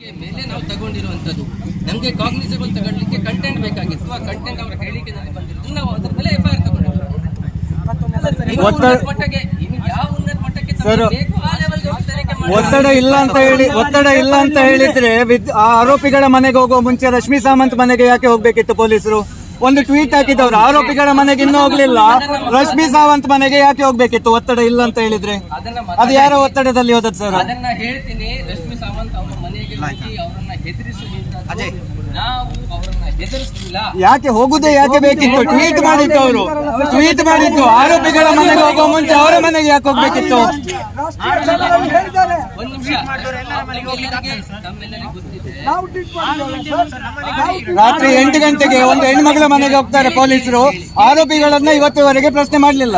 ಹೇಳಿಕೆ ಮೇಲೆ ನಾವು ತಗೊಂಡಿರುವಂತದ್ದು. ನಮಗೆ ಕಾಗ್ನಿಸಬಲ್ ತಗೊಳ್ಳಿಕ್ಕೆ ಕಂಟೆಂಟ್ ಬೇಕಾಗಿತ್ತು. ಆ ಕಂಟೆಂಟ್ ಅವರ ಹೇಳಿಕೆ ನನಗೆ ಬಂದಿರೋದು, ನಾವು ಅದ್ರ ಮೇಲೆ FIR ತಗೊಂಡಿದ್ದೀವಿ. ಒತ್ತಡ ಇಲ್ಲ ಅಂತ ಹೇಳಿದ್ರೆ ಆ ಆರೋಪಿಗಳ ಮನೆಗೆ ಹೋಗುವ ಮುಂಚೆ ರಶ್ಮಿ ಸಾವಂತ್ ಮನೆಗೆ ಯಾಕೆ ಹೋಗ್ಬೇಕಿತ್ತು ಪೊಲೀಸರು? ಒಂದು ಟ್ವೀಟ್ ಹಾಕಿದವರು ಆರೋಪಿಗಳ ಮನೆಗೆ ಇನ್ನೂ ಹೋಗ್ಲಿಲ್ಲ, ರಶ್ಮಿ ಸಾವಂತ್ ಮನೆಗೆ ಯಾಕೆ ಹೋಗ್ಬೇಕಿತ್ತು ಒತ್ತಡ ಇಲ್ಲ ಅಂತ ಹೇಳಿದ್ರೆ? ಅದು ಯಾರ ಒತ್ತಡದಲ್ಲಿ ಹೋದದ್ದು ಸರ್? ಅದನ್ನ ಹೇಳ್ತೀನಿ. ರಶ್ಮಿ ಸಾವಂತ್ ಅವರ ಮನೆಗೆ ಹೋಗಿ ಅವರನ್ನ ಹೆದರಿಸುವಂತದ್ದು, ನಾವು ಅವರನ್ನ ಹೆದರಿಸಲಿಲ್ಲ. ಯಾಕೆ ಹೋಗುದೇ ಯಾಕೆ ಬೇಕಿತ್ತು? ಟ್ವೀಟ್ ಮಾಡಿದ್ದು ಅವರು, ಟ್ವೀಟ್ ಮಾಡಿದ್ದು ಆರೋಪಿಗಳ ಮನೆಗೆ ಹೋಗುವ ಮುಂಚೆ ಅವರ ಮನೆಗೆ ಯಾಕೆ ಹೋಗ್ಬೇಕಿತ್ತು? ಒಂದು ನಿಮಿಷ, ತಮ್ಮೆಲ್ಲರಿಗೂ ಗೊತ್ತಿದೆ, ರಾತ್ರಿ 8 ಗಂಟೆಗೆ ಒಂದು ಹೆಣ್ಮಗಳ ಮನೆಗೆ ಹೋಗ್ತಾರೆ ಪೊಲೀಸರು. ಆರೋಪಿಗಳನ್ನ ಇವತ್ತುವರೆಗೆ ಪ್ರಶ್ನೆ ಮಾಡಲಿಲ್ಲ.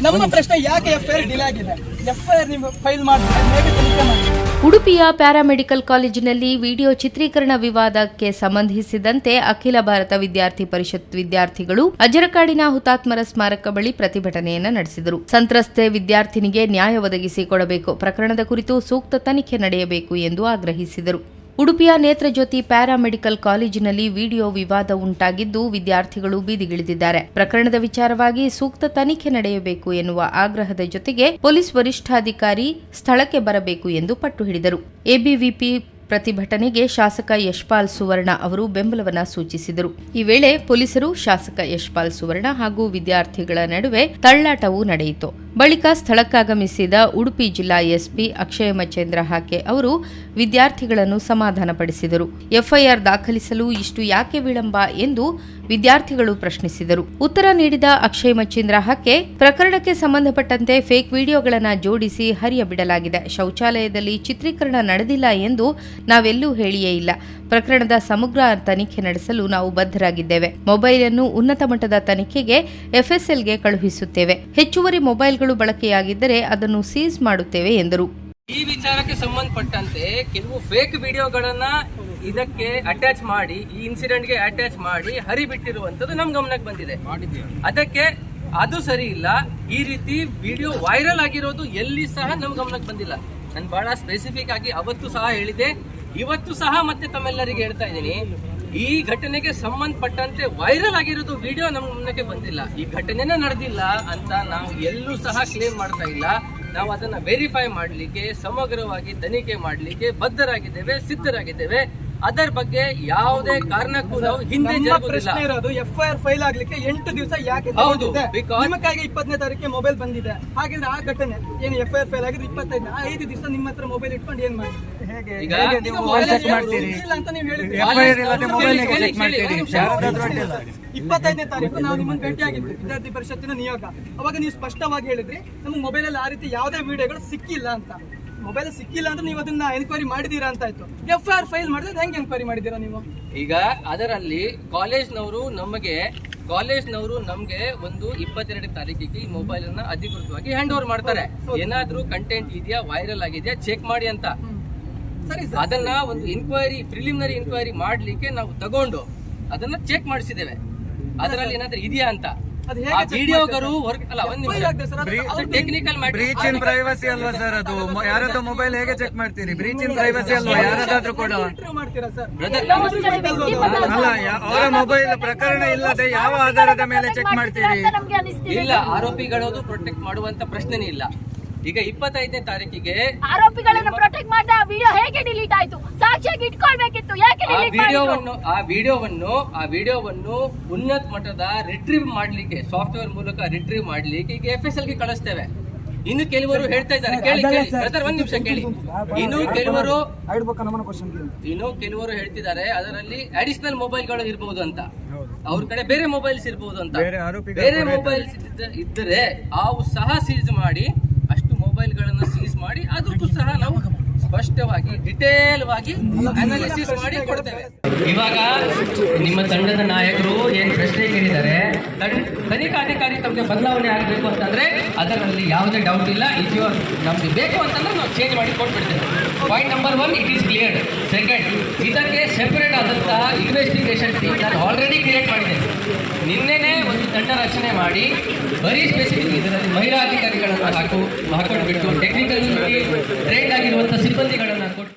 ನಮ್ಮ ಪ್ರಶ್ನೆ, ಯಾಕೆ FIR ಡಿಲೇ ಆಗಿದೆ? FIR ನೀವು ಫೈಲ್ ಮಾಡಿ. ಉಡುಪಿಯ ಪ್ಯಾರಾಮೆಡಿಕಲ್ ಕಾಲೇಜಿನಲ್ಲಿ ವಿಡಿಯೋ ಚಿತ್ರೀಕರಣ ವಿವಾದಕ್ಕೆ ಸಂಬಂಧಿಸಿದಂತೆ ಅಖಿಲ ಭಾರತ ವಿದ್ಯಾರ್ಥಿ ಪರಿಷತ್ ವಿದ್ಯಾರ್ಥಿಗಳು ಅಜರಕಾಡಿನ ಹುತಾತ್ಮರ ಸ್ಮಾರಕ ಬಳಿ ಪ್ರತಿಭಟನೆಯನ್ನು ನಡೆಸಿದರು. ಸಂತ್ರಸ್ತೆ ವಿದ್ಯಾರ್ಥಿನಿಗೆ ನ್ಯಾಯ ಒದಗಿಸಿ ಕೊಡಬೇಕು, ಪ್ರಕರಣದ ಕುರಿತು ಸೂಕ್ತ ತನಿಖೆ ನಡೆಯಬೇಕು ಎಂದು ಆಗ್ರಹಿಸಿದರು. ಉಡುಪಿಯ ನೇತ್ರಜ್ಯೋತಿ ಪ್ಯಾರಾಮೆಡಿಕಲ್ ಕಾಲೇಜಿನಲ್ಲಿ ವಿಡಿಯೋ ವಿವಾದ ಉಂಟಾಗಿದ್ದು ವಿದ್ಯಾರ್ಥಿಗಳು ಬೀದಿಗಿಳಿದಿದ್ದಾರೆ. ಪ್ರಕರಣದ ವಿಚಾರವಾಗಿ ಸೂಕ್ತ ತನಿಖೆ ನಡೆಯಬೇಕು ಎನ್ನುವ ಆಗ್ರಹದ ಜೊತೆಗೆ ಪೊಲೀಸ್ ವರಿಷ್ಠಾಧಿಕಾರಿ ಸ್ಥಳಕ್ಕೆ ಬರಬೇಕು ಎಂದು ಪಟ್ಟು ಹಿಡಿದರು. ಎಬಿವಿಪಿ ಪ್ರತಿಭಟನೆಗೆ ಶಾಸಕ ಯಶ್ಪಾಲ್ ಸುವರ್ಣ ಅವರು ಬೆಂಬಲವನ್ನು ಸೂಚಿಸಿದರು. ಈ ವೇಳೆ ಪೊಲೀಸರು, ಶಾಸಕ ಯಶ್ಪಾಲ್ ಸುವರ್ಣ ಹಾಗೂ ವಿದ್ಯಾರ್ಥಿಗಳ ನಡುವೆ ತಳ್ಳಾಟವೂ ನಡೆಯಿತು. ಬಳಿಕ ಸ್ಥಳಕ್ಕಾಗಮಿಸಿದ ಉಡುಪಿ ಜಿಲ್ಲಾ ಎಸ್ಪಿ ಅಕ್ಷಯ ಮಚೇಂದ್ರ ಹಾಕೆ ಅವರು ವಿದ್ಯಾರ್ಥಿಗಳನ್ನು ಸಮಾಧಾನಪಡಿಸಿದರು. FIR ದಾಖಲಿಸಲು ಇಷ್ಟು ಯಾಕೆ ವಿಳಂಬ ಎಂದು ವಿದ್ಯಾರ್ಥಿಗಳು ಪ್ರಶ್ನಿಸಿದರು. ಉತ್ತರ ನೀಡಿದ ಅಕ್ಷಯ್ ಮಚೇಂದ್ರ ಹಾಕೆ, ಪ್ರಕರಣಕ್ಕೆ ಸಂಬಂಧಪಟ್ಟಂತೆ ಫೇಕ್ ವಿಡಿಯೋಗಳನ್ನು ಜೋಡಿಸಿ ಹರಿಯಬಿಡಲಾಗಿದೆ. ಶೌಚಾಲಯದಲ್ಲಿ ಚಿತ್ರೀಕರಣ ನಡೆದಿಲ್ಲ ಎಂದು ನಾವೆಲ್ಲೂ ಹೇಳಿಯೇ ಇಲ್ಲ. ಪ್ರಕರಣದ ಸಮಗ್ರ ತನಿಖೆ ನಡೆಸಲು ನಾವು ಬದ್ಧರಾಗಿದ್ದೇವೆ. ಮೊಬೈಲ್ ಅನ್ನು ಉನ್ನತ ಮಟ್ಟದ ತನಿಖೆಗೆ FSLಗೆ ಕಳುಹಿಸುತ್ತೇವೆ. ಹೆಚ್ಚುವರಿ ಮೊಬೈಲ್ಗಳು ಬಳಕೆಯಾಗಿದ್ದರೆ ಅದನ್ನು ಸೀಸ್ ಮಾಡುತ್ತೇವೆ ಎಂದರು. ಈ ವಿಚಾರಕ್ಕೆ ಸಂಬಂಧಪಟ್ಟಂತೆ ಕೆಲವು ಫೇಕ್ ವಿಡಿಯೋಗಳನ್ನ ಇದಕ್ಕೆ ಅಟ್ಯಾಚ್ ಮಾಡಿ, ಈ ಇನ್ಸಿಡೆಂಟ್ಗೆ ಅಟ್ಯಾಚ್ ಮಾಡಿ ಹರಿಬಿಟ್ಟಿರುವಂತದ್ದು ನಮ್ ಗಮನಕ್ಕೆ ಬಂದಿದೆ. ಅದಕ್ಕೆ ಅದು ಸರಿ ಇಲ್ಲ. ಈ ರೀತಿ ವಿಡಿಯೋ ವೈರಲ್ ಆಗಿರೋದು ಎಲ್ಲಿ ಸಹ ನಮ್ ಗಮನಕ್ಕೆ ಬಂದಿಲ್ಲ. ನಾನು ಬಹಳ ಸ್ಪೆಸಿಫಿಕ್ ಆಗಿ ಅವತ್ತು ಸಹ ಹೇಳಿದೆ, ಇವತ್ತು ಸಹ ಮತ್ತೆ ತಮ್ಮೆಲ್ಲರಿಗೆ ಹೇಳ್ತಾ ಇದ್ದೀನಿ, ಈ ಘಟನೆಗೆ ಸಂಬಂಧಪಟ್ಟಂತೆ ವೈರಲ್ ಆಗಿರೋದು ವಿಡಿಯೋ ನಮ್ಮ ಗಮನಕ್ಕೆ ಬಂದಿಲ್ಲ. ಈ ಘಟನೆನೇ ನಡೆದಿಲ್ಲ ಅಂತ ನಾವು ಎಲ್ಲೂ ಸಹ ಕ್ಲೇಮ್ ಮಾಡ್ತಾ ಇಲ್ಲ. ನಾವು ಅದನ್ನ ವೆರಿಫೈ ಮಾಡಲಿಕ್ಕೆ, ಸಮಗ್ರವಾಗಿ ತನಿಖೆ ಮಾಡಲಿಕ್ಕೆ ಬದ್ಧರಾಗಿದ್ದೇವೆ, ಸಿದ್ಧರಾಗಿದ್ದೇವೆ. ಅದರ ಬಗ್ಗೆ ಯಾವುದೇ ಕಾರಣಕ್ಕೂ ನಾವು ಹಿಂದೆ ಪ್ರಶ್ನೆ ಇರೋದು, FIR ಫೈಲ್ ಆಗ್ಲಿಕ್ಕೆ 8 ದಿವಸ ಯಾಕೆ? ಹೌದು, ನಿಮ್ಮಕ್ಕಾಗಿ 20ನೇ ತಾರೀಕಿಗೆ ಮೊಬೈಲ್ ಬಂದಿದೆ. ಹಾಗಿದ್ರೆ ಆ ಘಟನೆ ಏನು FIR ಫೈಲ್ ಆಗಿದ್ರೆ 25 5 ದಿವಸ ನಿಮ್ಮ ಹತ್ರ ಮೊಬೈಲ್ ಇಟ್ಕೊಂಡು ಏನ್ ಮಾಡಿದ್ರೆ ಈಗ ಮೊಬೈಲ್ ಚೆಕ್ ಮಾಡ್ತೀರಿ ಅಂತ ನೀವು ಹೇಳಿದ್ರಿ. 25ನೇ ತಾರೀಕು ನಾವು ನಿಮ್ಮನ್ನು ಭೇಟಿಯಾಗಿದ್ವಿ, ವಿದ್ಯಾರ್ಥಿ ಪರಿಷತ್ತಿನ ನಿಯೋಗ. ಅವಾಗ ನೀವು ಸ್ಪಷ್ಟವಾಗಿ ಹೇಳಿದ್ರಿ, ನಮ್ಗೆ ಮೊಬೈಲ್ ಅಲ್ಲಿ ಆ ರೀತಿ ಯಾವುದೇ ವಿಡಿಯೋಗಳು ಸಿಕ್ಕಿಲ್ಲ ಅಂತ. ಮೊಬೈಲ್ ಸಿಕ್ಕಿಲ್ಲ ಅಂದ್ರೆ ನೀವು ಅದನ್ನ ಎನ್ಕ್ವೈರಿ ಮಾಡಿದೀರಾ ಅಂತ ಆಯ್ತು. FIR ಫೈಲ್ ಮಾಡಿದ್ರೆ ಹೆಂಗೆ ಎನ್ಕ್ವೈರಿ ಮಾಡಿದೀರಾ ನೀವು? ಈಗ ಅದರಲ್ಲಿ ಕಾಲೇಜ್ನವರು ನಮ್ಗೆ ಒಂದು 22 ತಾರೀಕಿಗೆ ಈ ಮೊಬೈಲ್ ಅನ್ನ ಅಧಿಕೃತವಾಗಿ ಹ್ಯಾಂಡ್ ಓವರ್ ಮಾಡ್ತಾರೆ. ಏನಾದ್ರೂ ಕಂಟೆಂಟ್ ಇದೆಯಾ, ವೈರಲ್ ಆಗಿದೆಯಾ ಚೆಕ್ ಮಾಡಿ ಅಂತ. ಸರಿ, ಅದನ್ನ ಒಂದು ಪ್ರಿಲಿಮಿನರಿ ಇನ್ಕ್ವೈರಿ ಮಾಡ್ಲಿಕ್ಕೆ ನಾವು ತಗೊಂಡು ಅದನ್ನ ಚೆಕ್ ಮಾಡಿಸಿದ್ದೇವೆ. ಅದರಲ್ಲಿ ಏನಾದ್ರೂ ಇದೆಯಾ ಅಂತ. ವಿಡಿಯೋಗರು ಟೆಕ್ನಿಕಲ್ ಬ್ರೀಚ್ ಇನ್ ಪ್ರೈವಸಿ ಅಲ್ವಾ ಸರ್? ಅದು ಯಾರದ್ದು ಮೊಬೈಲ್ ಹೇಗೆ ಚೆಕ್ ಮಾಡ್ತೀರಿ? ಬ್ರೀಚ್ ಇನ್ ಪ್ರೈವಸಿ ಅಲ್ವಾ? ಯಾರಾದ್ರೂ ಕೂಡ ಅಲ್ಲ, ಅವರ ಮೊಬೈಲ್ ಪ್ರಕರಣ ಇಲ್ಲದೆ ಯಾವ ಆಧಾರದ ಮೇಲೆ ಚೆಕ್ ಮಾಡ್ತೀರಿ? ಇಲ್ಲ, ಆರೋಪಿಗಳದು ಪ್ರೊಟೆಕ್ಟ್ ಮಾಡುವಂತ ಪ್ರಶ್ನೆನೇ ಇಲ್ಲ. ಈಗ 25ನೇ ತಾರೀಕಿಗೆ ಆರೋಪಿಗಳನ್ನು ಪ್ರೊಟೆಕ್ಟ್ ಮಾಡಿದ ವಿಡಿಯೋ ಹೇಗೆ ಡಿಲೀಟ್ ಆಯ್ತು? ಸಾಕ್ಷಿಯಾಗಿ ಇಟ್ಕೊಳ್ಬೇಕಿತ್ತು, ಯಾಕೆ ಡಿಲೀಟ್ ಮಾಡಿದ್ರು? ಆ ವಿಡಿಯೋವನ್ನು ಉನ್ನತ ಮಟ್ಟದ ರಿಟ್ರೀವ್ ಮಾಡ್ಲಿಕ್ಕೆ, ಸಾಫ್ಟ್ವೇರ್ ಮೂಲಕ ರಿಟ್ರೀವ್ ಮಾಡ್ಲಿಕ್ಕೆ ಈಗ FSLಗೆ ಕಳಿಸ್ತೇವೆ. ಇನ್ನು ಕೆಲವರು ಹೇಳ್ತಾ ಇದ್ದಾರೆ, ಕೇಳಿ ಒಂದ್ ನಿಮಿಷ ಕೇಳಿ. ಇನ್ನು ಕೆಲವರು ಹೇಳ್ತಿದ್ದಾರೆ ಅದರಲ್ಲಿ ಅಡಿಷನಲ್ ಮೊಬೈಲ್ಗಳು ಇರಬಹುದು ಅಂತ, ಅವ್ರ ಕಡೆ ಬೇರೆ ಮೊಬೈಲ್ಸ್ ಇರಬಹುದು ಅಂತ. ಬೇರೆ ಮೊಬೈಲ್ಸ್ ಇದ್ದರೆ ಅವು ಸಹ ಸೀಸ್ ಮಾಡಿ, ಅಷ್ಟು ಮೊಬೈಲ್ಗಳನ್ನು ಸೀಸ್ ಮಾಡಿ ಅದಕ್ಕೂ ಸಹ ನಾವು ಸ್ಪಷ್ಟವಾಗಿ ಡಿಟೇಲ್ ಆಗಿ ಅನಾಲಿಸಿಸ್ ಮಾಡಿ ಕೊಡ್ತೇವೆ. ಇವಾಗ ನಿಮ್ಮ ತಂಡದ ನಾಯಕರು ಏನ್ ಪ್ರಶ್ನೆ ಕೇಳಿದ್ದಾರೆ, ತನಿಖಾ ಮೇಲಾಧಿಕಾರಿ ತಮಗೆ ಬದಲಾವಣೆ ಆಗಬೇಕು ಅಂತಂದ್ರೆ ಅದರಲ್ಲಿ ಯಾವುದೇ ಡೌಟ್ ಇಲ್ಲ. ಇಫ್ ಯು ನಮ್ಗೆ ಬೇಕು ಅಂತಂದ್ರೆ ನಾವು ಚೇಂಜ್ ಮಾಡಿ ಕೊಟ್ಬಿಡ್ತೇವೆ. Point number 1 it is cleared. Second, ಇದಕ್ಕೆ ಸೆಪರೇಟ್ ಆದಂತಹ ಇನ್ವೆಸ್ಟಿಗೇಷನ್ ಟೀಮ್ ನಾನು ಆಲ್ರೆಡಿ ಕ್ರಿಯೇಟ್ ಮಾಡಿದ್ದೇನೆ. ನಿನ್ನೆನೇ ಒಂದು ತಂಡ ರಚನೆ ಮಾಡಿ ಬರೀ ಸ್ಪೆಸಿಫಿಕ್ ಇದರಲ್ಲಿ ಮಹಿಳಾ ಅಧಿಕಾರಿಗಳನ್ನು ಹಾಕೊಂಡು ಬಿಟ್ಟು ಟೆಕ್ನಿಕಲ್ ಟ್ರೈನ್ ಆಗಿರುವಂತಹ ಸಿಬ್ಬಂದಿಗಳನ್ನು ಕೊಟ್ಟು